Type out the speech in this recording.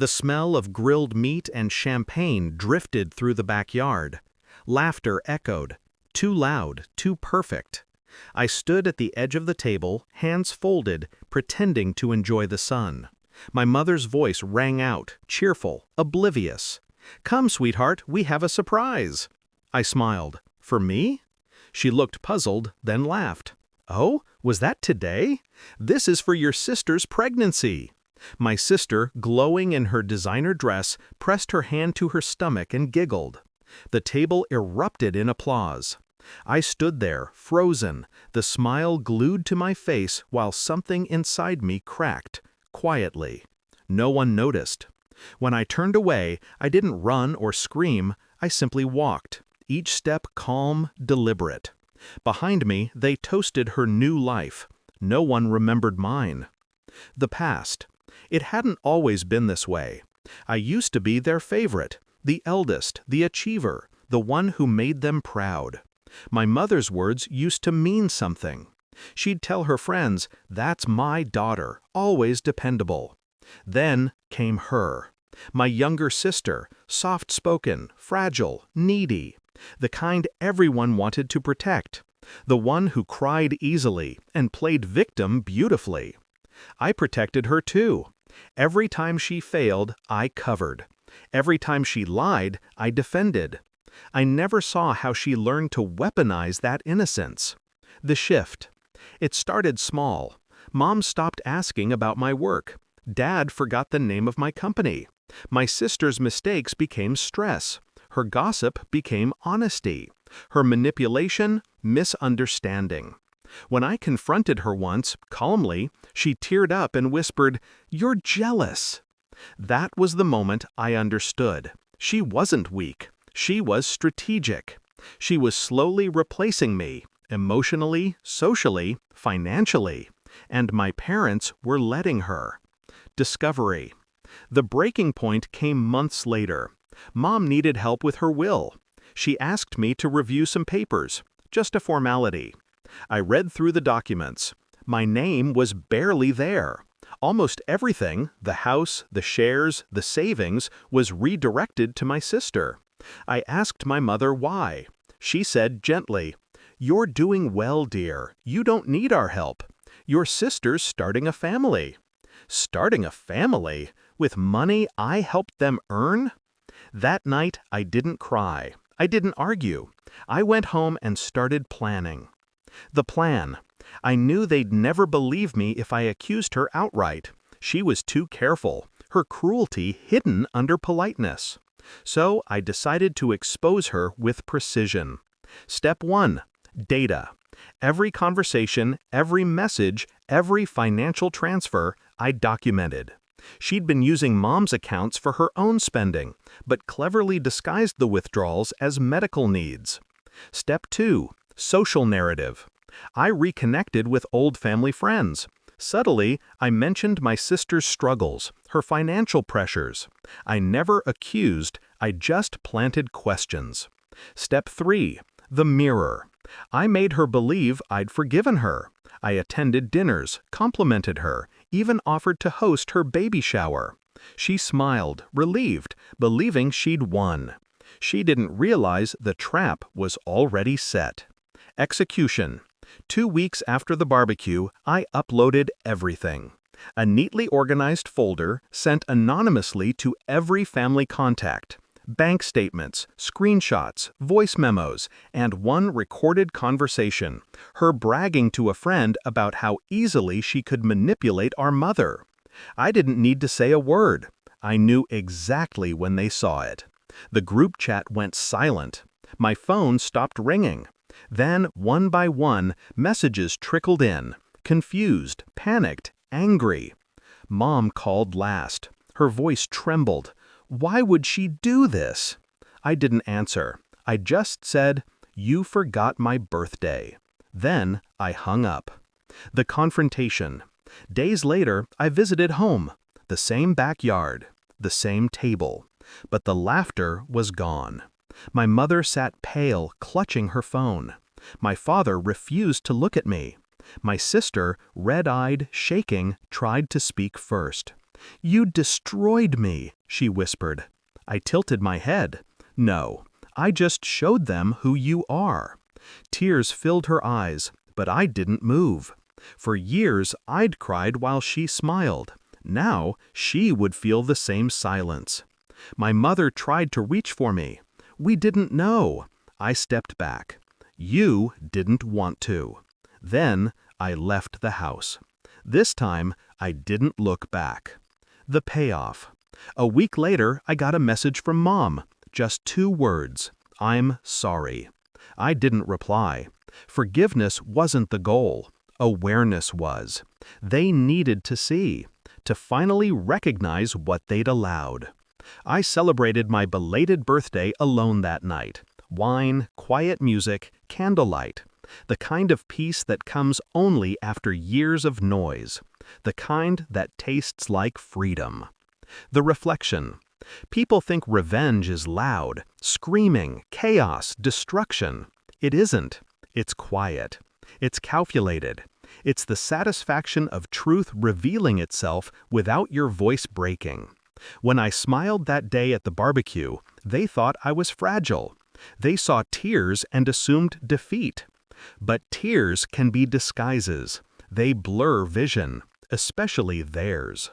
The smell of grilled meat and champagne drifted through the backyard. Laughter echoed. Too loud, too perfect. I stood at the edge of the table, hands folded, pretending to enjoy the sun. My mother's voice rang out, cheerful, oblivious. "Come, sweetheart, we have a surprise." I smiled. "For me?" She looked puzzled, then laughed. "Oh, was that today? This is for your sister's pregnancy." My sister, glowing in her designer dress, pressed her hand to her stomach and giggled. The table erupted in applause. I stood there, frozen, the smile glued to my face while something inside me cracked, quietly. No one noticed. When I turned away, I didn't run or scream, I simply walked, each step calm, deliberate. Behind me, they toasted her new life. No one remembered mine. The past. It hadn't always been this way. I used to be their favorite, the eldest, the achiever, the one who made them proud. My mother's words used to mean something. She'd tell her friends, "That's my daughter, always dependable." Then came her. My younger sister, soft-spoken, fragile, needy. The kind everyone wanted to protect. The one who cried easily and played victim beautifully. I protected her too. Every time she failed, I covered. Every time she lied, I defended. I never saw how she learned to weaponize that innocence. The shift. It started small. Mom stopped asking about my work. Dad forgot the name of my company. My sister's mistakes became stress. Her gossip became honesty. Her manipulation, misunderstanding. When I confronted her once, calmly, she teared up and whispered, "You're jealous." That was the moment I understood. She wasn't weak. She was strategic. She was slowly replacing me, emotionally, socially, financially. And my parents were letting her. Discovery. The breaking point came months later. Mom needed help with her will. She asked me to review some papers, just a formality. I read through the documents. My name was barely there. Almost everything, the house, the shares, the savings, was redirected to my sister. I asked my mother why. She said gently, "You're doing well, dear. You don't need our help. Your sister's starting a family." Starting a family? With money I helped them earn? That night I didn't cry. I didn't argue. I went home and started planning. The plan. I knew they'd never believe me if I accused her outright. She was too careful, her cruelty hidden under politeness. So I decided to expose her with precision. Step 1. Data. Every conversation, every message, every financial transfer, I documented. She'd been using Mom's accounts for her own spending, but cleverly disguised the withdrawals as medical needs. Step 2. Social narrative. I reconnected with old family friends. Subtly, I mentioned my sister's struggles, her financial pressures. I never accused, I just planted questions. Step 3. The mirror. I made her believe I'd forgiven her. I attended dinners, complimented her, even offered to host her baby shower. She smiled, relieved, believing she'd won. She didn't realize the trap was already set. Execution. 2 weeks after the barbecue, I uploaded everything. A neatly organized folder sent anonymously to every family contact. Bank statements, screenshots, voice memos, and one recorded conversation, her bragging to a friend about how easily she could manipulate our mother. I didn't need to say a word. I knew exactly when they saw it. The group chat went silent. My phone stopped ringing. Then, one by one, messages trickled in, confused, panicked, angry. Mom called last. Her voice trembled. Why would she do this? I didn't answer. I just said, "You forgot my birthday." Then I hung up. The confrontation. Days later, I visited home. The same backyard, the same table. But the laughter was gone. My mother sat pale, clutching her phone. My father refused to look at me. My sister, red-eyed, shaking, tried to speak first. "You destroyed me," she whispered. I tilted my head. "No, I just showed them who you are." Tears filled her eyes, but I didn't move. For years I'd cried while she smiled. Now she would feel the same silence. My mother tried to reach for me. "We didn't know." I stepped back. "You didn't want to." Then I left the house. This time I didn't look back. The payoff. A week later I got a message from Mom. Just 2 words. "I'm sorry." I didn't reply. Forgiveness wasn't the goal. Awareness was. They needed to see, to finally recognize what they'd allowed. I celebrated my belated birthday alone that night. Wine, quiet music, candlelight. The kind of peace that comes only after years of noise. The kind that tastes like freedom. The reflection. People think revenge is loud, screaming, chaos, destruction. It isn't. It's quiet. It's calculated. It's the satisfaction of truth revealing itself without your voice breaking. When I smiled that day at the barbecue, they thought I was fragile. They saw tears and assumed defeat. But tears can be disguises. They blur vision, especially theirs.